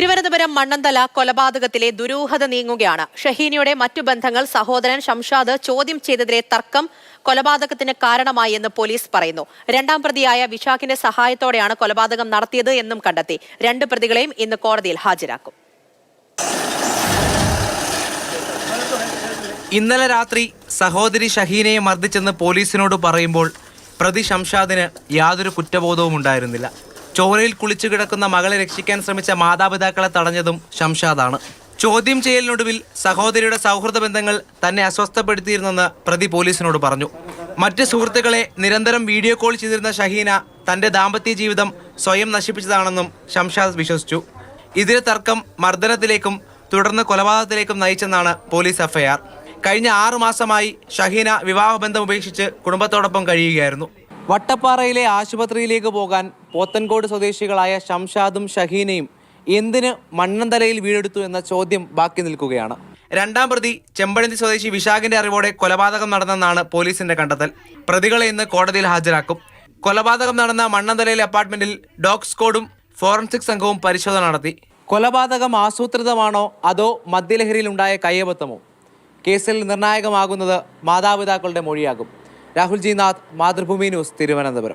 തിരുവനന്തപുരം മണ്ണന്തല കൊലപാതകത്തിലെ ദുരൂഹത നീങ്ങുകയാണ്. ഷഹീനയുടെ മറ്റു ബന്ധങ്ങൾ സഹോദരൻ ഷംഷാദ് ചോദ്യം ചെയ്തതിലെ തർക്കം കൊലപാതകത്തിന് കാരണമായി എന്ന് പോലീസ് പറയുന്നു. രണ്ടാം പ്രതിയായ വിശാഖിന്റെ സഹായത്തോടെയാണ് കൊലപാതകം നടത്തിയത് എന്നും കണ്ടെത്തി. രണ്ട് പ്രതികളെയും ഇന്ന് കോടതിയിൽ ഹാജരാക്കും. ഇന്നലെ രാത്രി സഹോദരി ഷഹീനയെ മർദ്ദിച്ചെന്ന് പോലീസിനോട് പറയുമ്പോൾ പ്രതി ഷംഷാദിന് യാതൊരു കുറ്റബോധവും ഉണ്ടായിരുന്നില്ല. ചോരയിൽ കുളിച്ചു കിടക്കുന്ന മകളെ രക്ഷിക്കാൻ ശ്രമിച്ച മാതാപിതാക്കളെ തടഞ്ഞതും ഷംഷാദാണ്. ചോദ്യം ചെയ്യലിനൊടുവിൽ സഹോദരിയുടെ സൗഹൃദ ബന്ധങ്ങൾ തന്നെ അസ്വസ്ഥപ്പെടുത്തിയിരുന്നെന്ന് പ്രതി പോലീസിനോട് പറഞ്ഞു. മറ്റ് സുഹൃത്തുക്കളെ നിരന്തരം വീഡിയോ കോൾ ചെയ്തിരുന്ന ഷഹീന തന്റെ ദാമ്പത്യ ജീവിതം സ്വയം നശിപ്പിച്ചതാണെന്നും ഷംഷാദ് വിശ്വസിച്ചു. ഇതിലെ തർക്കം മർദ്ദനത്തിലേക്കും തുടർന്ന് കൊലപാതകത്തിലേക്കും നയിച്ചെന്നാണ് പോലീസ് എഫ്ഐആർ. കഴിഞ്ഞ 6 മാസമായി ഷഹീന വിവാഹബന്ധം ഉപേക്ഷിച്ച് കുടുംബത്തോടൊപ്പം കഴിയുകയായിരുന്നു. വട്ടപ്പാറയിലെ ആശുപത്രിയിലേക്ക് പോകാൻ പോത്തൻകോട് സ്വദേശികളായ ഷംഷാദും ഷഹീനയും എന്തിന് മണ്ണന്തലയിൽ വീടെടുത്തു എന്ന ചോദ്യം ബാക്കി നിൽക്കുകയാണ്. രണ്ടാം പ്രതി ചെമ്പഴന്തി സ്വദേശി വിശാഖിന്റെ അറിവോടെ കൊലപാതകം നടന്നെന്നാണ് പോലീസിന്റെ കണ്ടെത്തൽ. പ്രതികളെ ഇന്ന് കോടതിയിൽ ഹാജരാക്കും. കൊലപാതകം നടന്ന മണ്ണന്തലയിലെ അപ്പാർട്ട്മെന്റിൽ ഡോഗ് സ്ക്വാഡും ഫോറൻസിക് സംഘവും പരിശോധന നടത്തി. കൊലപാതകം ആസൂത്രിതമാണോ അതോ മദ്യലഹരിയിലുണ്ടായ കയ്യബദ്ധമോ? കേസിൽ നിർണായകമാകുന്നത് മാതാപിതാക്കളുടെ മൊഴിയാകും. രാഹുൽ ജി നാഥ്, മാതൃഭൂമി ന്യൂസ്, തിരുവനന്തപുരം.